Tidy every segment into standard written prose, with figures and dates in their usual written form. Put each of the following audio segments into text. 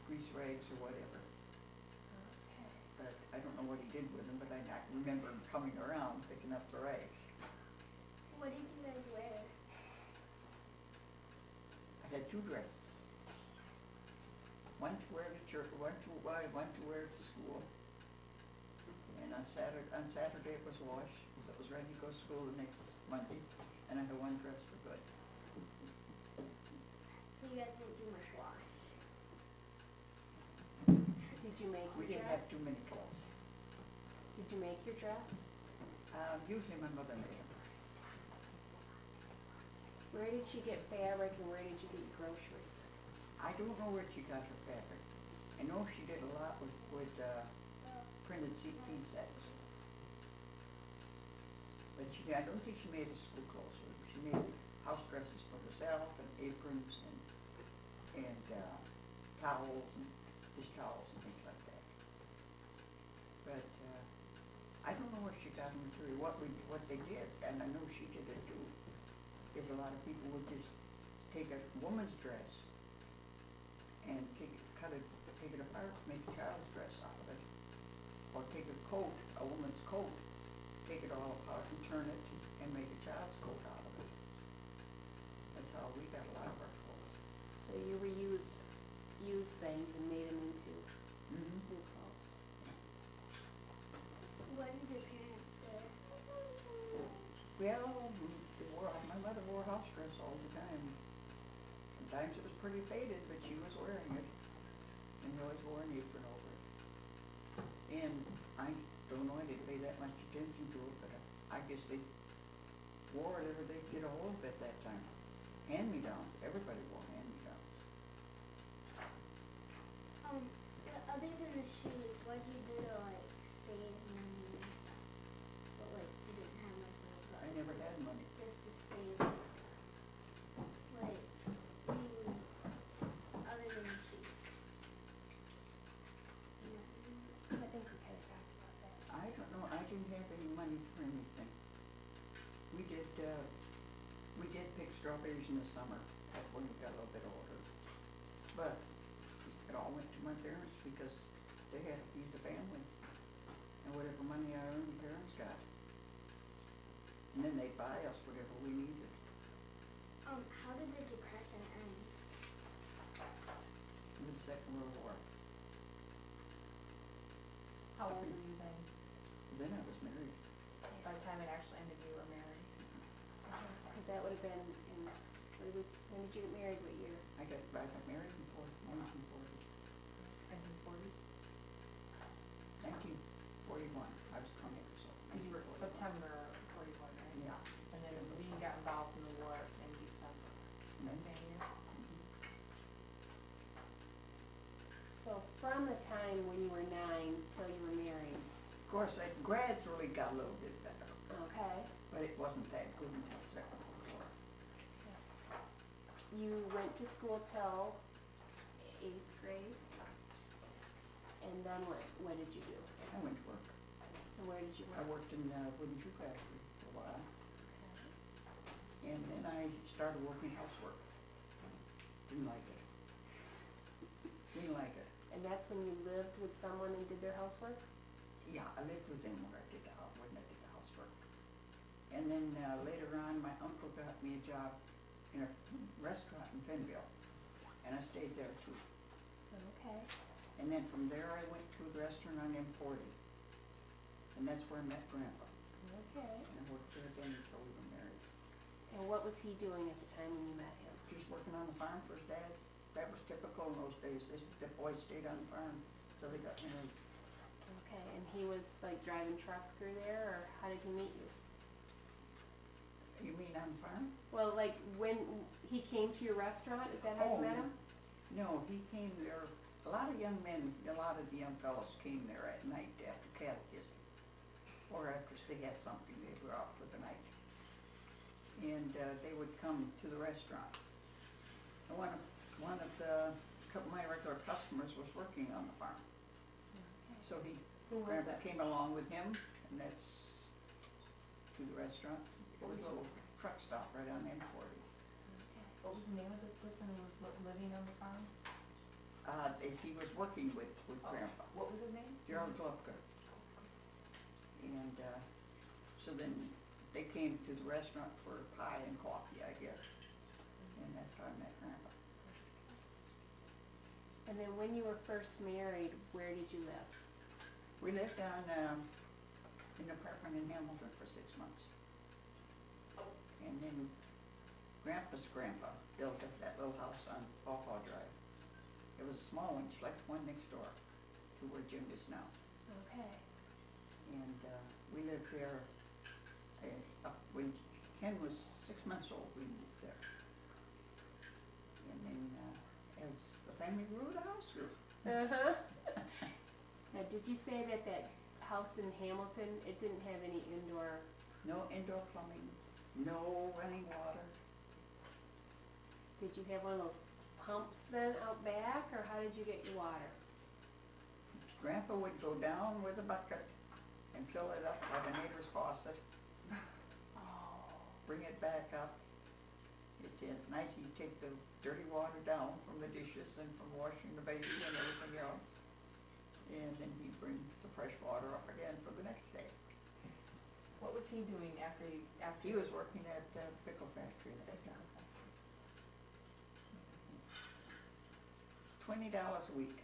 grease rags or whatever. Okay. But I don't know what he did with them, but I remember him coming around picking up the rags. What did you guys wear? I had 2 dresses. One to wear to church, one to wear to school. And on Saturday it was washed, because it was ready to go to school the next Monday. And I had one dress for good. So you guys didn't do much wash. Did you make We your didn't have dress? too many clothes. Did you make your dress? Usually my mother made them. Where did she get fabric and where did you get your groceries? I don't know where she got her fabric. I know she did a lot with printed feed sets. But I don't think she made her school clothes. She made house dresses for herself and aprons and towels and dish towels and things like that. But I don't know where she got her material. What they did, and I know she did it too, is a lot of people would just take a woman's dress and take it apart, make a child's dress out of it, or take a coat, a woman's coat, take it all apart and turn it and make a child's coat out of it. That's how we got a lot of our clothes. So you reused used things and made them into Mm-hmm. new clothes. What did your parents wear? Well, my mother wore a house dress all the time. Sometimes it was pretty faded, but she was wearing it. And we always wore an apron over it. And I don't know, I didn't pay that much attention to it, but I guess they wore whatever they could get a hold of at that time. Hand-me-downs, everybody wore hand-me-downs. Other than the shoes, what did you do to like save money and stuff? But like you didn't have much money. But I never had money. Just to save stuff. Like you, other than the shoes. I think we kind of talked about that. I don't know, I didn't have any money for anything. We did pick strawberries in the summer, that's when we got a little bit older. But it all went to my parents because they had to feed the family. And whatever money I earned, the parents got. And then they'd buy us whatever we needed. How did the Depression end? In the Second World War. How old were you then? Then I was married. By the time it actually ended, you were married? Because that would have been when did you get married, what year? I got married in 1940. 1940? 1941. I was 20 years old. Because you were September 41, right? Yeah. And then we got involved in the war in December, that Mhm. same year? So from the time when you were 9 till you were married. Of course, it gradually got a little bit better, Okay. but it wasn't that good until the Second World War. You went to school till 8th grade. And then what did you do? I went to work. And where did you I work? worked in a wooden shoe factory for a while, and then I started working housework. Didn't like it. Didn't like it. And that's when you lived with someone and did their housework? Yeah, I lived with them when I did the housework. And then later on, my uncle got me a job in a restaurant in Fenville, and I stayed there too. Okay. And then from there, I went to the restaurant on M40, and that's where I met Grandpa. Okay. And I worked there again until we were married. And what was he doing at the time when you met him? Just working on the farm for his dad. That was typical in those days. The boys stayed on the farm till they got married. Okay, and he was like driving truck through there, or how did he meet you? You mean on the farm? Well, like when he came to your restaurant, is that how you met him? No, he came there. A lot of young men, a lot of the young fellows came there at night after catechism, or after they had something, they were out for the night. And they would come to the restaurant. And one of my regular customers was working on the farm. Okay. So Who was Grandpa that? came along with him, and that's to the restaurant. It was a little truck stop right on M40. Okay. What was the name of the person who was living on the farm? he was working with Grandpa, What was his name? Gerald Glupka. And, so then they came to the restaurant for pie and coffee, I guess. And that's how I met Grandpa. And then when you were first married, where did you live? We lived down, in an apartment in Hamilton for 6 months. And then Grandpa's grandpa built us that little house on Pawpaw Drive. It was a small one, just like the one next door to where Jim is now. Okay. And we lived there, when Ken was 6 months old, we moved there. And then as the family grew, the house grew. Uh-huh. Now, did you say that that house in Hamilton, it didn't have any indoor? No indoor plumbing, no running water. Did you have one of those pumps then out back, or how did you get your water? Grandpa would go down with a bucket and fill it up by the neighbor's faucet, Oh. bring it back up. At night he'd take the dirty water down from the dishes and from washing the baby and everything else. And then he'd bring some fresh water up again for the next day. What was he doing after He was working at the pickle factory at that time. $20 a week.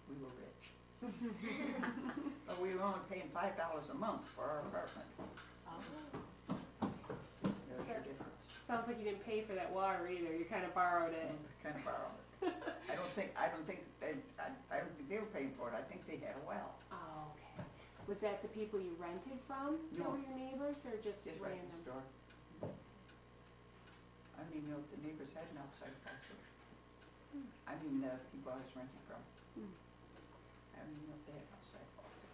We were rich. But we were only paying $5 a month for our apartment. There's the difference. Sounds like you didn't pay for that water either, you kinda borrowed it. Kind of borrowed it. I don't think they were paying for it. I think they had a well. Oh, okay. Was that the people you rented from, that No. were your neighbors, or just Just right random? next door. I don't even know if the neighbors had an outside faucet. I mean, the people I was renting from. Hmm. I don't even know if they had outside faucet.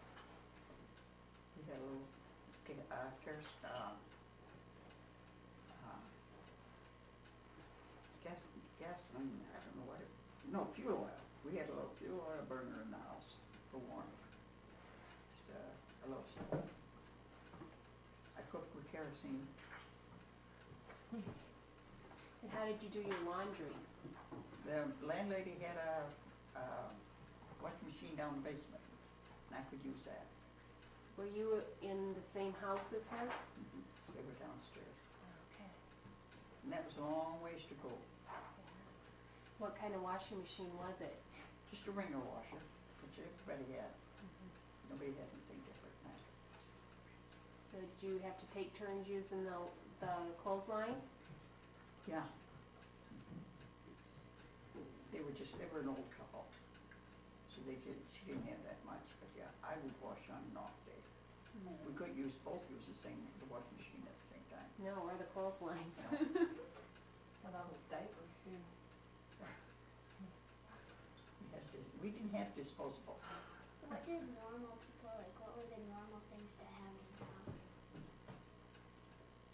We had a little gasoline, I don't know what it, no, fuel oil. We had a little fuel oil burner in the house for warmth. Just a little stove. I cooked with kerosene. And how did you do your laundry? The landlady had a washing machine down the basement, and I could use that. Were you in the same house as her? They were downstairs. Okay. And that was a long ways to go. What kind of washing machine was it? Just a wringer washer, which everybody had. Nobody had anything different than that. So did you have to take turns using the clothesline? Yeah. They were an old couple. So she didn't have that much, but yeah, I would wash on an off day. We could both use the washing machine at the same time. No, or the clotheslines. No. And all those diapers too. We didn't have disposables. What did normal people, like, what were the normal things to have in the house?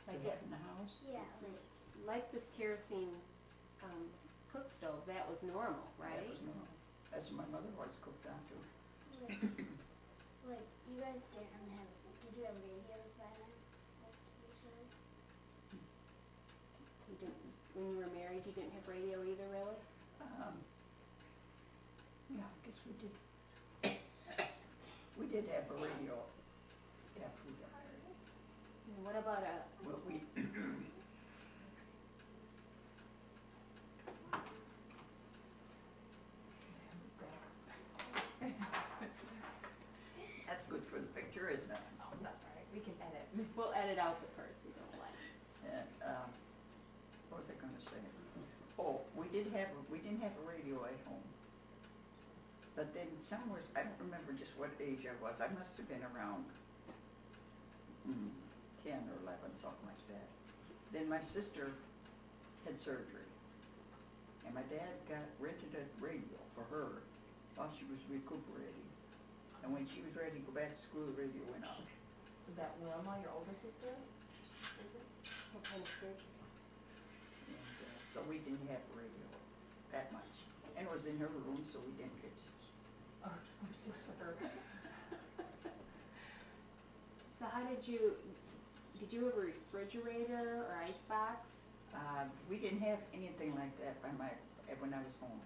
To Like have in the house. Yeah, Like this kerosene cook stove, that was normal, right? That was normal. That's what my mother always cooked on too. like you guys didn't really have, did you have radios by then? Like, usually? You didn't, when you were married, you didn't have radio either, really? Yeah, I guess we did. We did have a radio after we got married. And what about Well, we, that's good for the picture, isn't it? Oh, that's all right. We can edit. we'll edit out the parts you don't like. And, what was I gonna say? Oh, we didn't have a radio at home. But then somewhere, I don't remember just what age I was. I must have been around 10 or 11, something like that. Then my sister had surgery. And my dad rented a radio for her while she was recuperating. And when she was ready to go back to school, the radio went out. Is that Wilma, your older sister? What kind of surgery? And so we didn't have a radio that much. And it was in her room, so we didn't get to. Oh, it was just for her. So how did you have a refrigerator or icebox? We didn't have anything like that when I was home.